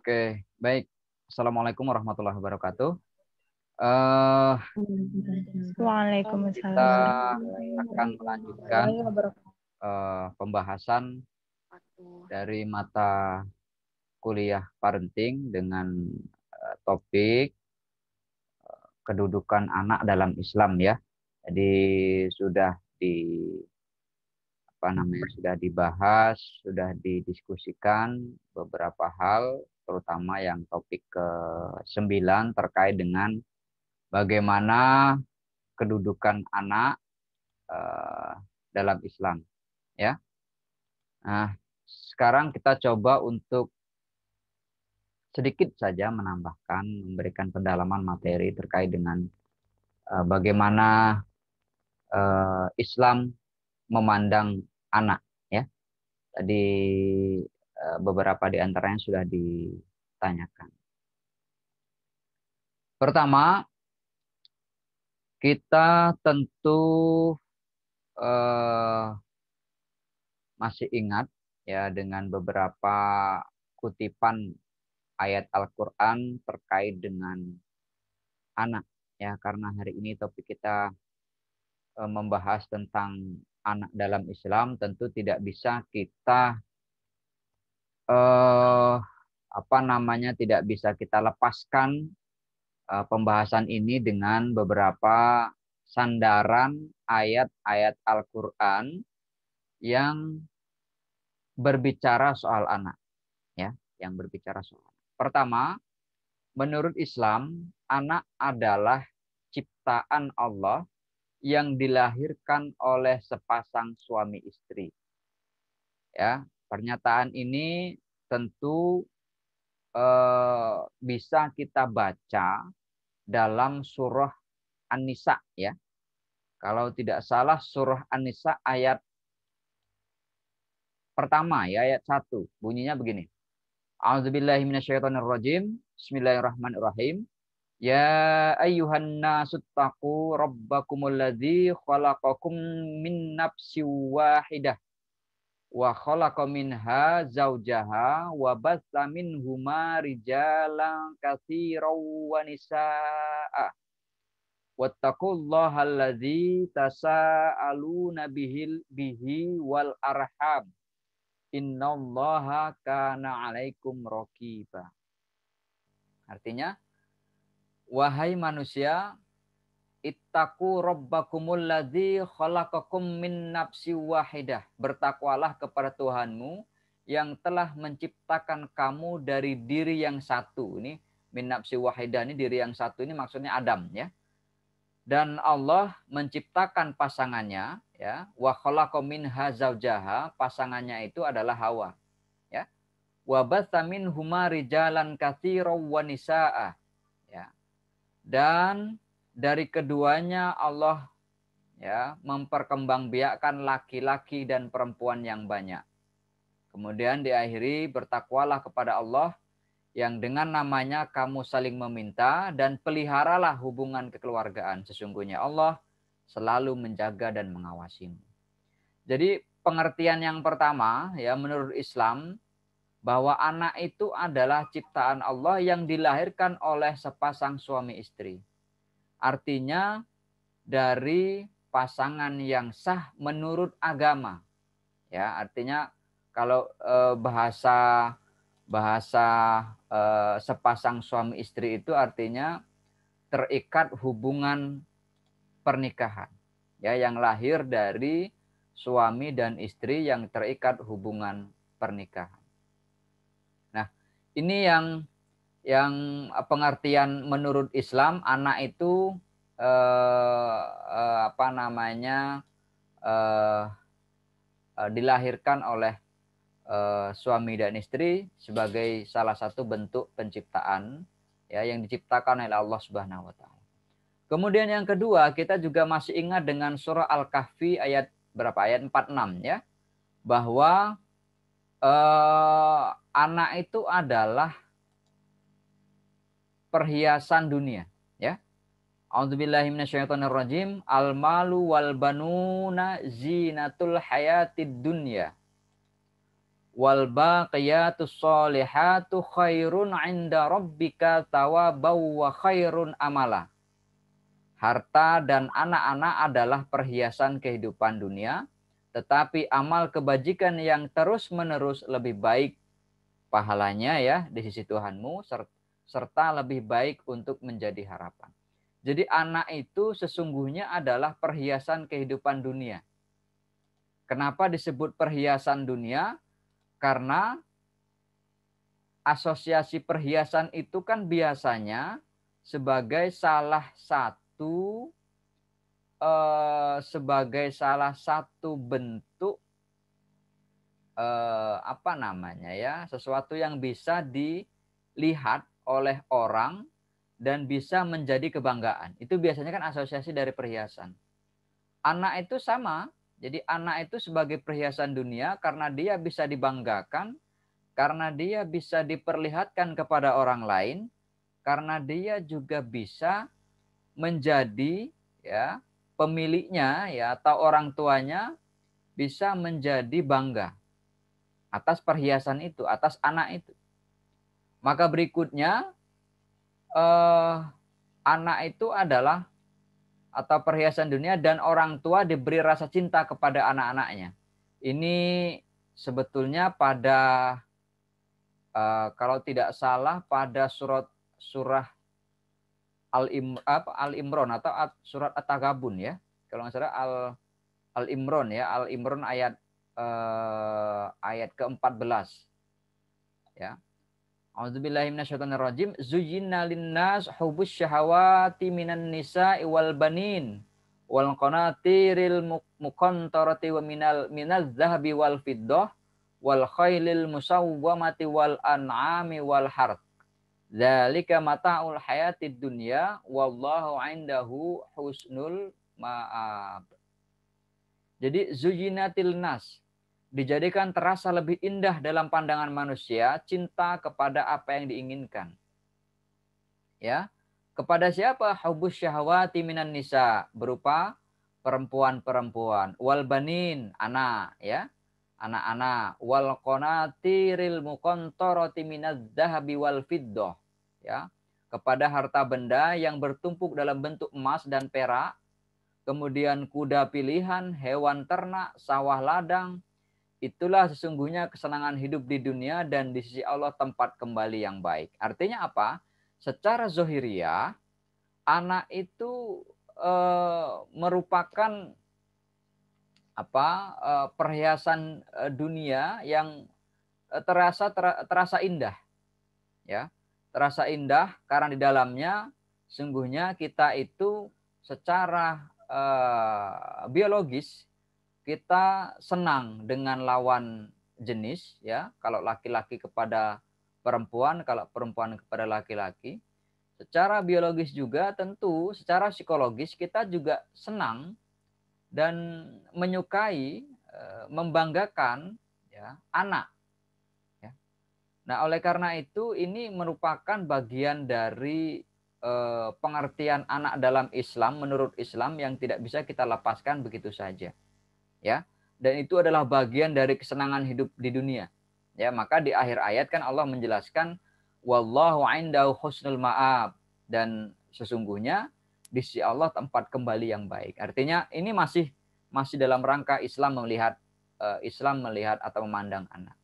Oke, baik. Assalamualaikum warahmatullahi wabarakatuh. Eh, kita Waalaikumsalam. akan melanjutkan pembahasan dari mata kuliah parenting dengan topik kedudukan anak dalam Islam ya. Jadi sudah sudah dibahas, sudah didiskusikan beberapa hal, terutama yang topik ke-9 terkait dengan bagaimana kedudukan anak dalam Islam ya. Nah, sekarang kita coba untuk sedikit saja menambahkan, memberikan pendalaman materi terkait dengan bagaimana Islam memandang anak ya. Tadi beberapa di antaranya sudah ditanyakan. Pertama, kita tentu masih ingat ya dengan beberapa kutipan ayat Al-Quran terkait dengan anak ya, karena hari ini topik kita membahas tentang anak dalam Islam, tentu tidak bisa kita tidak bisa kita lepaskan pembahasan ini dengan beberapa sandaran ayat-ayat Al-Quran yang berbicara soal anak ya, yang berbicara soal anak. Pertama, menurut Islam, anak adalah ciptaan Allah yang dilahirkan oleh sepasang suami istri. Ya, pernyataan ini tentu bisa kita baca dalam surah An-Nisa ya. Kalau tidak salah surah An-Nisa ayat pertama ya, ayat 1. Bunyinya begini. A'udzubillahi minasyaitonirrajim. Bismillahirrahmanirrahim. Ya ayyuhan nasuttaqu rabbakumul ladzi khalaqakum min nafsin wahidah wa khalaqa minha zaujaha wa batsa minhuma rijalan katsiran wa nisaa. Wattaqullaha alladzi tasaaluna bihi wal arham. Innallaha kana 'alaikum raqiba. Artinya, wahai manusia, ittaqu rabbakumul ladzi khalaqakum min nafsin wahidah. Bertakwalah kepada Tuhanmu yang telah menciptakan kamu dari diri yang satu. Ini min nafsin wahidah, ini diri yang satu, ini maksudnya Adam ya. Dan Allah menciptakan pasangannya ya, wa khalaqa minha zaujaha, pasangannya itu adalah Hawa ya. Wa batsa minhuma rijalan katsiran wa nisaa ya. Dan dari keduanya Allah ya memperkembangbiakkan laki-laki dan perempuan yang banyak. Kemudian diakhiri, bertakwalah kepada Allah yang dengan namanya kamu saling meminta, dan peliharalah hubungan kekeluargaan. Sesungguhnya Allah selalu menjaga dan mengawasimu. Jadi pengertian yang pertama ya, menurut Islam, bahwa anak itu adalah ciptaan Allah yang dilahirkan oleh sepasang suami istri. Artinya dari pasangan yang sah menurut agama. Ya, artinya kalau bahasa sepasang suami istri itu artinya terikat hubungan pernikahan ya, yang lahir dari suami dan istri yang terikat hubungan pernikahan. Nah, ini yang pengertian menurut Islam, anak itu dilahirkan oleh suami dan istri sebagai salah satu bentuk penciptaan ya, yang diciptakan oleh Allah Subhanahu wa taala. Kemudian yang kedua, kita juga masih ingat dengan surah Al-Kahfi ayat berapa? Ayat 46 ya. Bahwa anak itu adalah perhiasan dunia ya. A'udzubillahi minasyaitonirrajim. Al-malu wal banuna zinatul hayatid dunya. Wal baqiyatus sholihatu khairun 'inda rabbika thawabaw wa khairun amala. Harta dan anak-anak adalah perhiasan kehidupan dunia, tetapi amal kebajikan yang terus-menerus lebih baik pahalanya ya di sisi Tuhanmu, serta lebih baik untuk menjadi harapan. Jadi anak itu sesungguhnya adalah perhiasan kehidupan dunia. Kenapa disebut perhiasan dunia? Karena asosiasi perhiasan itu kan biasanya sebagai salah satu bentuk apa namanya ya, sesuatu yang bisa dilihat oleh orang dan bisa menjadi kebanggaan. Itu biasanya kan asosiasi dari perhiasan. Anak itu sama. Jadi anak itu sebagai perhiasan dunia karena dia bisa dibanggakan, karena dia bisa diperlihatkan kepada orang lain, karena dia juga bisa menjadi ya pemiliknya ya atau orang tuanya bisa menjadi bangga atas perhiasan itu, atas anak itu. Maka berikutnya anak itu adalah atau perhiasan dunia dan orang tua diberi rasa cinta kepada anak-anaknya. Ini sebetulnya pada kalau tidak salah pada surah Al-Imran atau surat At-Tagabun ya. Kalau nggak salah Al-Imran ya, Al-Imran ayat ke-14 ya. A'udzubillahi minasyaitonirrajim. Zuyyina linnas hubbus syahawati minan nisa'i wal banin wal qanatiril muqantarati wa minaz zahabi wal fiddah wal khailil musawwamati wal an'ami wal harth. Dzalika mata'ul hayatid dunya wallahu 'indahu husnul ma'ab. Jadi zuyyinatil nas, dijadikan terasa lebih indah dalam pandangan manusia cinta kepada apa yang diinginkan. Ya. Kepada siapa? Hubbus syahwati minan nisa, berupa perempuan-perempuan, wal banin, anak, ya. Anak-anak, wal qanatiril muqantarati minadz dzahabi wal fiddah, ya. Kepada harta benda yang bertumpuk dalam bentuk emas dan perak, kemudian kuda pilihan, hewan ternak, sawah ladang. Itulah sesungguhnya kesenangan hidup di dunia dan di sisi Allah tempat kembali yang baik. Artinya apa? Secara zohiriyah, anak itu merupakan perhiasan dunia yang terasa indah, ya, terasa indah karena di dalamnya sungguhnya kita itu secara biologis kita senang dengan lawan jenis ya, kalau laki-laki kepada perempuan, kalau perempuan kepada laki-laki. Secara biologis juga tentu secara psikologis kita juga senang dan menyukai membanggakan ya anak ya. Nah, oleh karena itu ini merupakan bagian dari pengertian anak dalam Islam menurut Islam yang tidak bisa kita lepaskan begitu saja. Ya, dan itu adalah bagian dari kesenangan hidup di dunia. Ya, maka di akhir ayat kan Allah menjelaskan wallahu indahu husnul ma'ab, dan sesungguhnya di sisi Allah tempat kembali yang baik. Artinya ini masih dalam rangka Islam melihat atau memandang anak.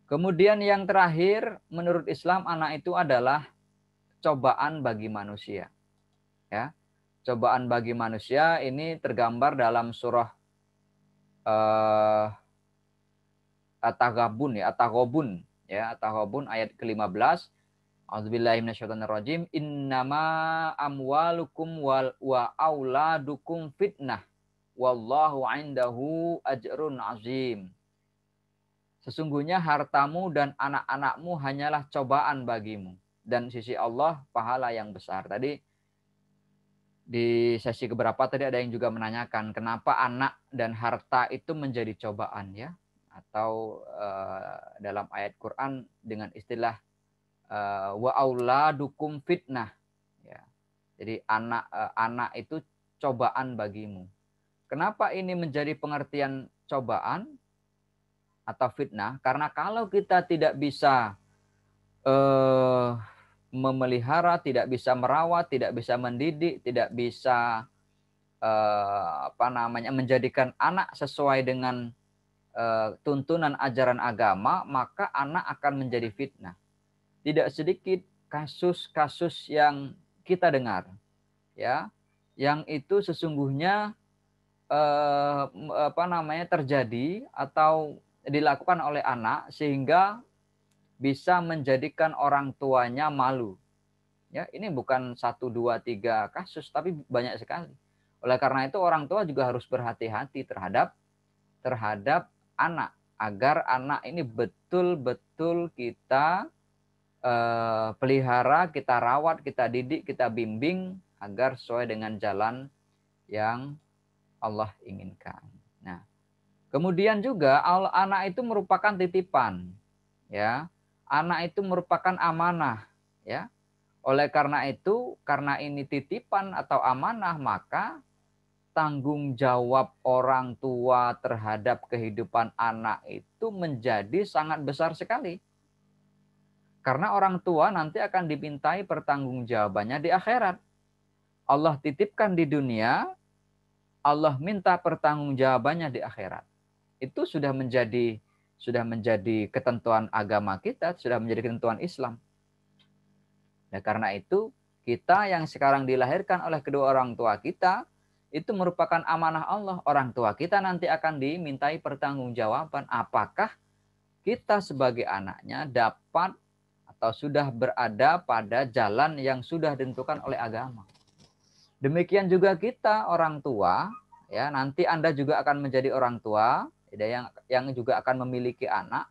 Kemudian yang terakhir menurut Islam anak itu adalah cobaan bagi manusia. Ya. Cobaan bagi manusia ini tergambar dalam surah At-Taghabun ya, At-Taghabun ayat ke-15. A'udzubillahi minasyaitonirrajim. Innama amwalukum wa auladukum fitnah wallahu 'indahu ajrun azim. Sesungguhnya hartamu dan anak-anakmu hanyalah cobaan bagimu dan sisi Allah pahala yang besar. Tadi di sesi keberapa tadi ada yang juga menanyakan kenapa anak dan harta itu menjadi cobaan ya, atau dalam ayat Quran dengan istilah wa auladukum fitnah ya. Jadi anak itu cobaan bagimu. Kenapa ini menjadi pengertian cobaan? atau fitnah. Karena kalau kita tidak bisa eh, memelihara, tidak bisa merawat, tidak bisa mendidik, tidak bisa menjadikan anak sesuai dengan tuntunan ajaran agama, maka anak akan menjadi fitnah. Tidak sedikit kasus-kasus yang kita dengar, ya, yang itu sesungguhnya terjadi atau dilakukan oleh anak sehingga bisa menjadikan orang tuanya malu. Ya, ini bukan 1, 2, 3 kasus, tapi banyak sekali. Oleh karena itu orang tua juga harus berhati-hati terhadap anak, agar anak ini betul-betul kita pelihara, kita rawat, kita didik, kita bimbing agar sesuai dengan jalan yang Allah inginkan. Nah, kemudian juga anak itu merupakan titipan, ya. Anak itu merupakan amanah, ya. Oleh karena itu, karena ini titipan atau amanah, maka tanggung jawab orang tua terhadap kehidupan anak itu menjadi sangat besar sekali. Karena orang tua nanti akan dimintai pertanggungjawabannya di akhirat. Allah titipkan di dunia, Allah minta pertanggungjawabannya di akhirat. Itu sudah menjadi ketentuan agama kita, sudah menjadi ketentuan Islam. Nah, karena itu kita yang sekarang dilahirkan oleh kedua orang tua kita itu merupakan amanah Allah. Orang tua kita nanti akan dimintai pertanggungjawaban apakah kita sebagai anaknya dapat atau sudah berada pada jalan yang sudah ditentukan oleh agama. Demikian juga kita orang tua, ya, nanti Anda juga akan menjadi orang tua, yang juga akan memiliki anak.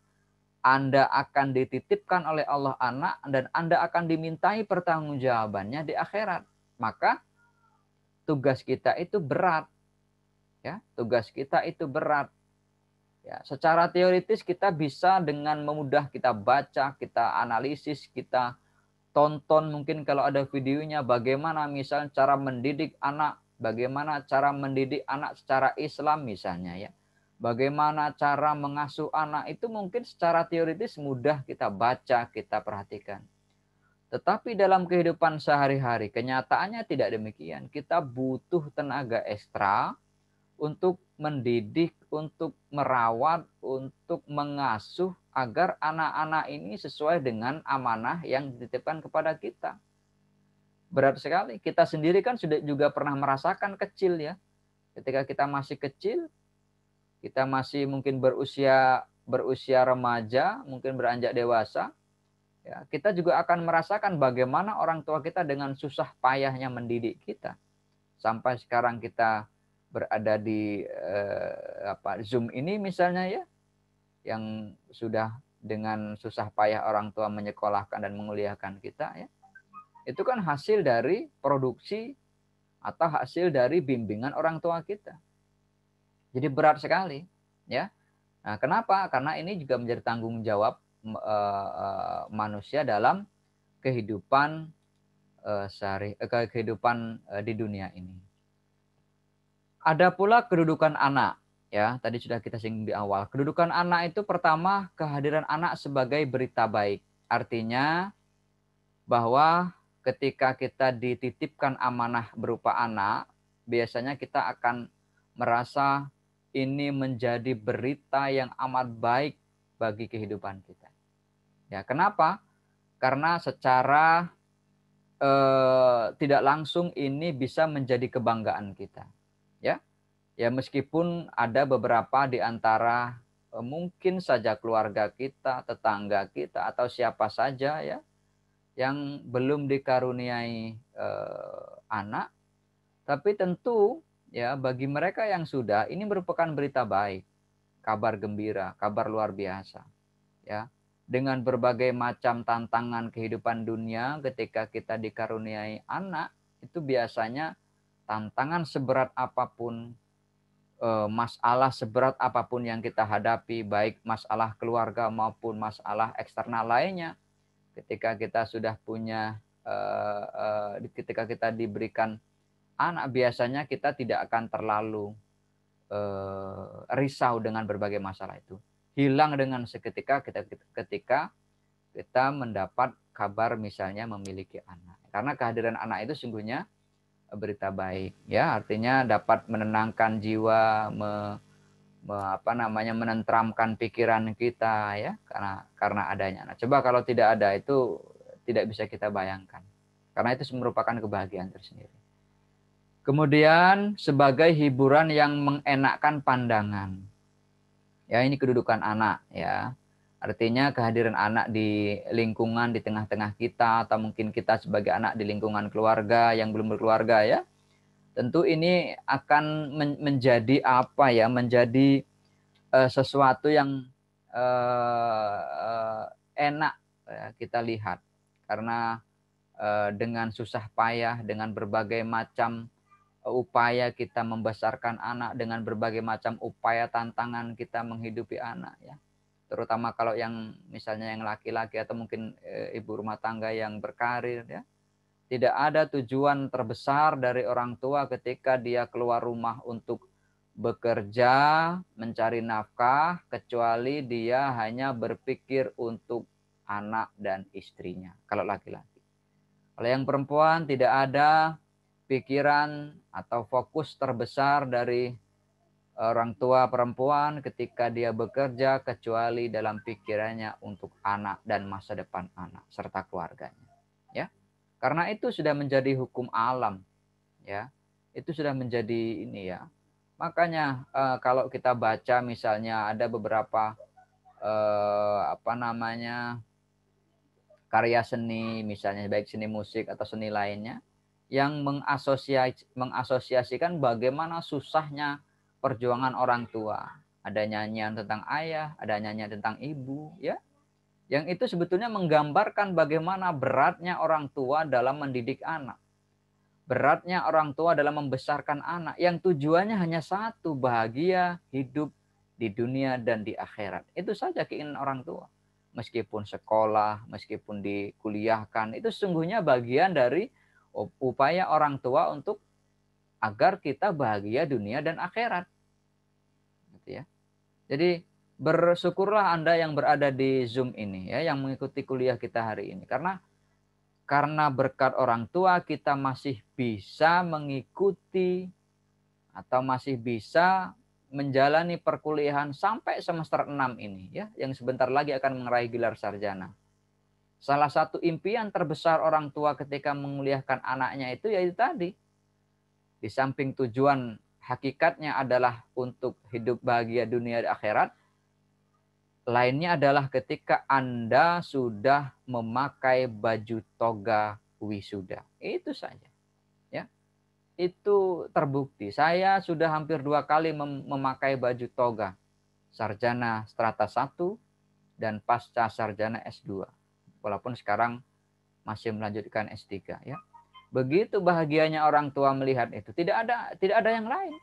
Anda akan dititipkan oleh Allah anak dan Anda akan dimintai pertanggungjawabannya di akhirat. Maka tugas kita itu berat. Ya, tugas kita itu berat. Ya, secara teoritis kita bisa dengan memudah kita baca, kita analisis, kita tonton mungkin kalau ada videonya bagaimana misalnya cara mendidik anak, bagaimana cara mendidik anak secara Islam misalnya, ya. Bagaimana cara mengasuh anak itu mungkin secara teoritis mudah kita baca, kita perhatikan. Tetapi dalam kehidupan sehari-hari kenyataannya tidak demikian. Kita butuh tenaga ekstra untuk mendidik, untuk merawat, untuk mengasuh agar anak-anak ini sesuai dengan amanah yang dititipkan kepada kita. Berat sekali. Kita sendiri kan sudah juga pernah merasakan kecil, ya. Ketika kita masih kecil, kita masih mungkin berusia remaja, mungkin beranjak dewasa, ya, kita juga akan merasakan bagaimana orang tua kita dengan susah payahnya mendidik kita. Sampai sekarang kita berada di Zoom ini misalnya, ya, yang sudah dengan susah payah orang tua menyekolahkan dan menguliahkan kita, ya. Itu kan hasil dari produksi atau hasil dari bimbingan orang tua kita. Jadi berat sekali, ya. Nah, kenapa? Karena ini juga menjadi tanggung jawab manusia dalam kehidupan di dunia ini. Ada pula kedudukan anak, ya. Tadi sudah kita singgung di awal. Kedudukan anak itu pertama kehadiran anak sebagai berita baik. Artinya bahwa ketika kita dititipkan amanah berupa anak, biasanya kita akan merasa ini menjadi berita yang amat baik bagi kehidupan kita. Ya, kenapa? Karena secara tidak langsung ini bisa menjadi kebanggaan kita. Ya, ya meskipun ada beberapa di antara mungkin saja keluarga kita, tetangga kita, atau siapa saja, ya, yang belum dikaruniai anak, tapi tentu, ya, bagi mereka yang sudah, ini merupakan berita baik, kabar gembira, kabar luar biasa, ya. Dengan berbagai macam tantangan kehidupan dunia, ketika kita dikaruniai anak, itu biasanya tantangan seberat apapun, masalah seberat apapun yang kita hadapi, baik masalah keluarga maupun masalah eksternal lainnya, ketika kita sudah punya, ketika kita diberikan anak, biasanya kita tidak akan terlalu risau dengan berbagai masalah itu. hilang dengan seketika ketika kita mendapat kabar misalnya memiliki anak. Karena kehadiran anak itu sungguhnya berita baik, ya, artinya dapat menenangkan jiwa, menenteramkan pikiran kita, ya, karena adanya anak. Coba kalau tidak ada itu tidak bisa kita bayangkan, karena itu merupakan kebahagiaan tersendiri. Kemudian sebagai hiburan yang mengenakkan pandangan, ya, ini kedudukan anak, ya. Artinya kehadiran anak di lingkungan, di tengah-tengah kita, atau mungkin kita sebagai anak di lingkungan keluarga yang belum berkeluarga, ya. Tentu ini akan menjadi apa ya? Menjadi sesuatu yang enak ya, kita lihat. Karena dengan susah payah, dengan berbagai macam upaya kita membesarkan anak, dengan berbagai macam upaya tantangan kita menghidupi anak, ya. Terutama kalau yang misalnya yang laki-laki atau mungkin ibu rumah tangga yang berkarir, ya. Tidak ada tujuan terbesar dari orang tua ketika dia keluar rumah untuk bekerja, mencari nafkah, kecuali dia hanya berpikir untuk anak dan istrinya, kalau laki-laki. Kalau yang perempuan tidak ada pikiran atau fokus terbesar dari orang tua perempuan ketika dia bekerja kecuali dalam pikirannya untuk anak dan masa depan anak serta keluarganya, ya. Karena itu sudah menjadi hukum alam, ya. Itu sudah menjadi ini, ya. Makanya kalau kita baca misalnya ada beberapa karya seni misalnya baik seni musik atau seni lainnya yang mengasosiasikan bagaimana susahnya perjuangan orang tua. Ada nyanyian tentang ayah, ada nyanyian tentang ibu, ya. Yang itu sebetulnya menggambarkan bagaimana beratnya orang tua dalam mendidik anak. Beratnya orang tua dalam membesarkan anak yang tujuannya hanya satu, bahagia hidup di dunia dan di akhirat. Itu saja keinginan orang tua. Meskipun sekolah, meskipun dikuliahkan, itu sesungguhnya bagian dari upaya orang tua untuk agar kita bahagia dunia dan akhirat. Gitu, ya. Jadi bersyukurlah Anda yang berada di Zoom ini, ya, yang mengikuti kuliah kita hari ini. Karena berkat orang tua kita masih bisa mengikuti atau masih bisa menjalani perkuliahan sampai semester 6 ini, ya, yang sebentar lagi akan meraih gelar sarjana. Salah satu impian terbesar orang tua ketika menguliahkan anaknya itu yaitu tadi. Di samping tujuan hakikatnya adalah untuk hidup bahagia dunia dan akhirat, lainnya adalah ketika Anda sudah memakai baju toga wisuda. Itu saja. Ya. Itu terbukti. Saya sudah hampir 2 kali memakai baju toga. Sarjana strata 1 dan pasca sarjana S2. Walaupun sekarang masih melanjutkan S3, ya. Begitu bahagianya orang tua melihat itu. Tidak ada yang lain.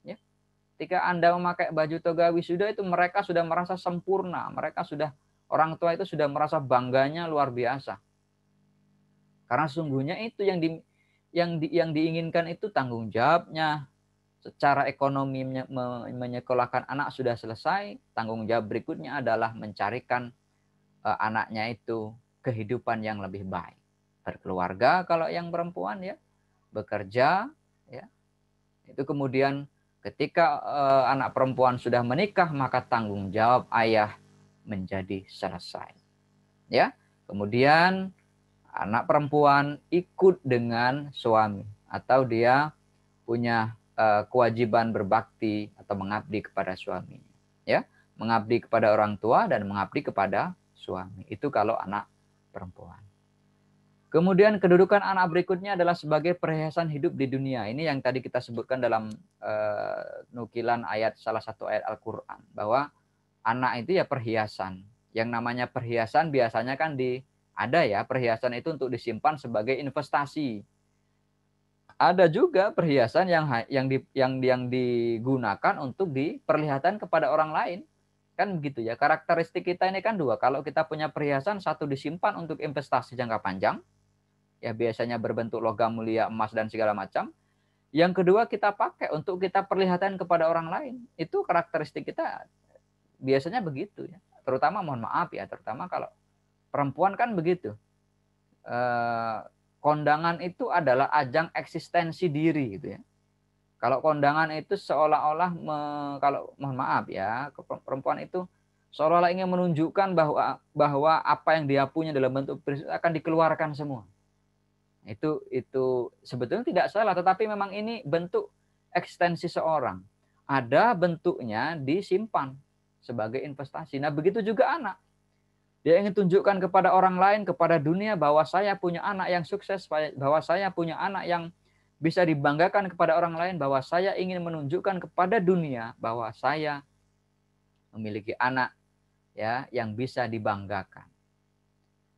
Ya. Ketika Anda memakai baju toga wisuda itu mereka sudah merasa sempurna. Orang tua itu sudah merasa bangganya luar biasa. Karena sungguhnya itu yang diinginkan itu tanggung jawabnya. Secara ekonomi menyekolahkan anak sudah selesai. Tanggung jawab berikutnya adalah mencarikan anaknya itu kehidupan yang lebih baik. Berkeluarga kalau yang perempuan, ya. Bekerja, ya. Itu kemudian ketika anak perempuan sudah menikah, maka tanggung jawab ayah menjadi selesai. Ya. Kemudian anak perempuan ikut dengan suami atau dia punya kewajiban berbakti atau mengabdi kepada suaminya. Ya, mengabdi kepada orang tua dan mengabdi kepada suami. Itu kalau anak perempuan. Kemudian kedudukan anak berikutnya adalah sebagai perhiasan hidup di dunia. Ini yang tadi kita sebutkan dalam nukilan salah satu ayat Al-Quran. Bahwa anak itu ya perhiasan. Yang namanya perhiasan biasanya kan ada ya, perhiasan itu untuk disimpan sebagai investasi. Ada juga perhiasan yang digunakan untuk diperlihatkan kepada orang lain. Kan begitu ya. Karakteristik kita ini kan dua. Kalau kita punya perhiasan, satu disimpan untuk investasi jangka panjang. Ya biasanya berbentuk logam mulia, emas dan segala macam. Yang kedua kita pakai untuk kita perlihatkan kepada orang lain. Itu karakteristik kita biasanya begitu ya. Terutama mohon maaf ya, terutama kalau perempuan kan begitu. Kondangan itu adalah ajang eksistensi diri gitu ya. Kalau kondangan itu seolah-olah kalau mohon maaf ya, perempuan itu seolah-olah ingin menunjukkan bahwa apa yang dia punya dalam bentuk akan dikeluarkan semua. Itu sebetulnya tidak salah, tetapi memang ini bentuk eksistensi seorang. Ada bentuknya disimpan sebagai investasi. Nah, begitu juga anak. Dia ingin tunjukkan kepada orang lain, kepada dunia bahwa saya punya anak yang sukses, bahwa saya punya anak yang bisa dibanggakan kepada orang lain, bahwa saya ingin menunjukkan kepada dunia bahwa saya memiliki anak ya yang bisa dibanggakan.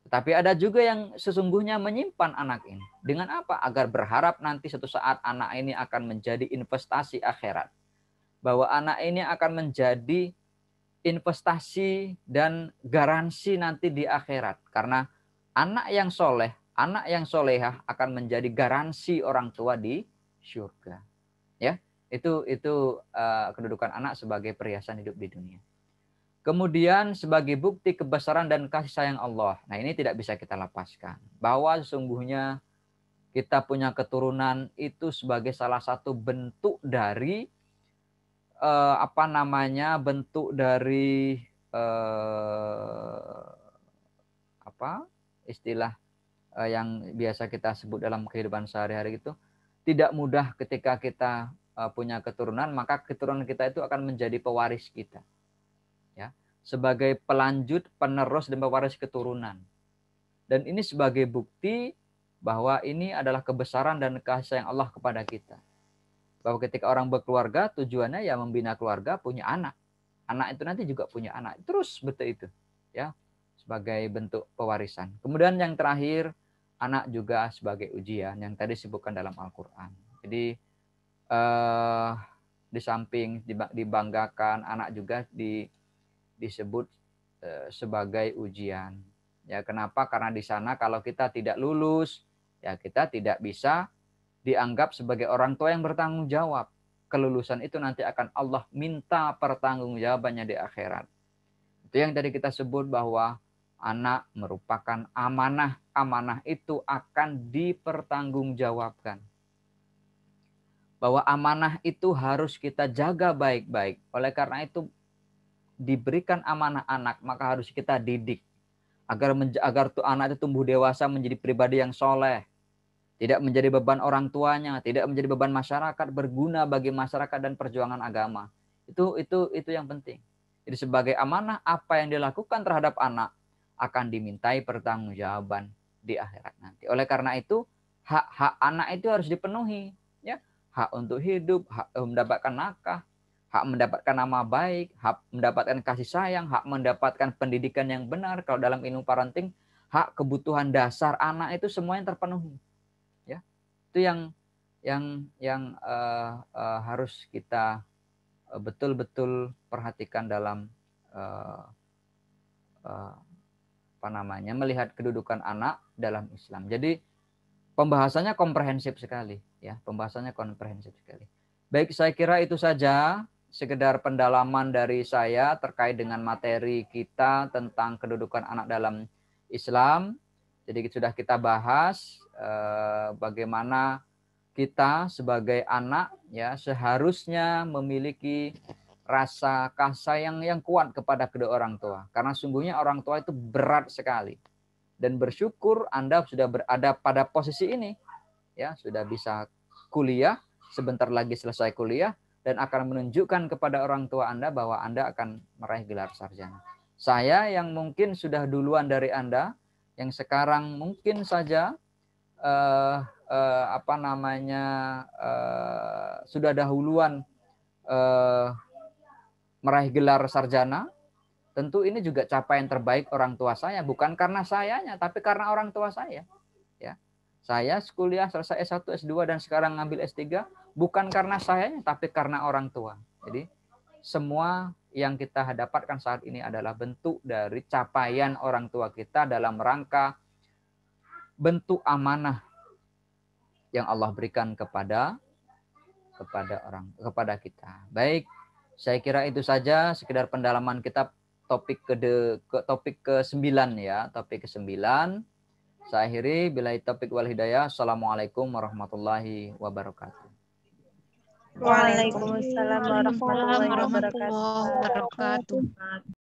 Tetapi ada juga yang sesungguhnya menyimpan anak ini. Dengan apa? Agar berharap nanti suatu saat anak ini akan menjadi investasi akhirat. Bahwa anak ini akan menjadi investasi dan garansi nanti di akhirat. Karena anak yang soleh, anak yang solehah akan menjadi garansi orang tua di surga. Ya, itu kedudukan anak sebagai perhiasan hidup di dunia. Kemudian sebagai bukti kebesaran dan kasih sayang Allah. Nah, ini tidak bisa kita lepaskan. Bahwa sesungguhnya kita punya keturunan itu sebagai salah satu bentuk dari bentuk dari istilah yang biasa kita sebut dalam kehidupan sehari-hari itu, tidak mudah ketika kita punya keturunan, maka keturunan kita itu akan menjadi pewaris kita. Ya, sebagai pelanjut, penerus dan pewaris keturunan. Dan ini sebagai bukti bahwa ini adalah kebesaran dan kasih sayang Allah kepada kita. Bahwa ketika orang berkeluarga, tujuannya ya membina keluarga, punya anak. Anak itu nanti juga punya anak. Terus betul itu. Ya, sebagai bentuk pewarisan. Kemudian yang terakhir, anak juga sebagai ujian yang tadi disebutkan dalam Al-Quran. Jadi di samping dibanggakan, anak juga disebut sebagai ujian. Ya, kenapa? Karena di sana kalau kita tidak lulus, ya kita tidak bisa dianggap sebagai orang tua yang bertanggung jawab. Kelulusan itu nanti akan Allah minta pertanggungjawabannya di akhirat. Itu yang tadi kita sebut bahwa anak merupakan amanah. Amanah itu akan dipertanggungjawabkan. Bahwa amanah itu harus kita jaga baik-baik. Oleh karena itu diberikan amanah anak, maka harus kita didik agar tuh anak itu tumbuh dewasa menjadi pribadi yang soleh, tidak menjadi beban orang tuanya, tidak menjadi beban masyarakat, berguna bagi masyarakat dan perjuangan agama. Itu yang penting. Jadi sebagai amanah, apa yang dilakukan terhadap anak akan dimintai pertanggungjawaban di akhirat nanti. Oleh karena itu, hak-hak anak itu harus dipenuhi, ya. Hak untuk hidup, hak mendapatkan nafkah, hak mendapatkan nama baik, hak mendapatkan kasih sayang, hak mendapatkan pendidikan yang benar. Kalau dalam ilmu parenting, hak kebutuhan dasar anak itu semuanya terpenuhi. Ya, itu yang harus kita betul-betul perhatikan dalam melihat kedudukan anak dalam Islam. Jadi pembahasannya komprehensif sekali, ya, pembahasannya komprehensif sekali. Baik, saya kira itu saja sekedar pendalaman dari saya terkait dengan materi kita tentang kedudukan anak dalam Islam. Jadi sudah kita bahas bagaimana kita sebagai anak ya seharusnya memiliki rasa kasih sayang yang kuat kepada kedua orang tua. Karena sungguhnya orang tua itu berat sekali. Dan bersyukur Anda sudah berada pada posisi ini, ya, sudah bisa kuliah, sebentar lagi selesai kuliah, dan akan menunjukkan kepada orang tua Anda bahwa Anda akan meraih gelar sarjana. Saya yang mungkin sudah duluan dari Anda, yang sekarang mungkin saja sudah dahuluan meraih gelar sarjana, tentu ini juga capaian terbaik orang tua saya, bukan karena sayanya, tapi karena orang tua saya. Ya, saya kuliah selesai S1, S2 dan sekarang ngambil S3 bukan karena sayanya, tapi karena orang tua. Jadi semua yang kita dapatkan saat ini adalah bentuk dari capaian orang tua kita dalam rangka bentuk amanah yang Allah berikan kepada kita. Baik, Saya kira itu saja sekedar pendalaman kitab topik topik ke-9 ya, topik ke-9. Saya akhiri billahi taufiq wal hidayah. Assalamualaikum warahmatullahi wabarakatuh. Waalaikumsalam Waalaikumsalam warahmatullahi warahmatullahi wabarakatuh. wabarakatuh.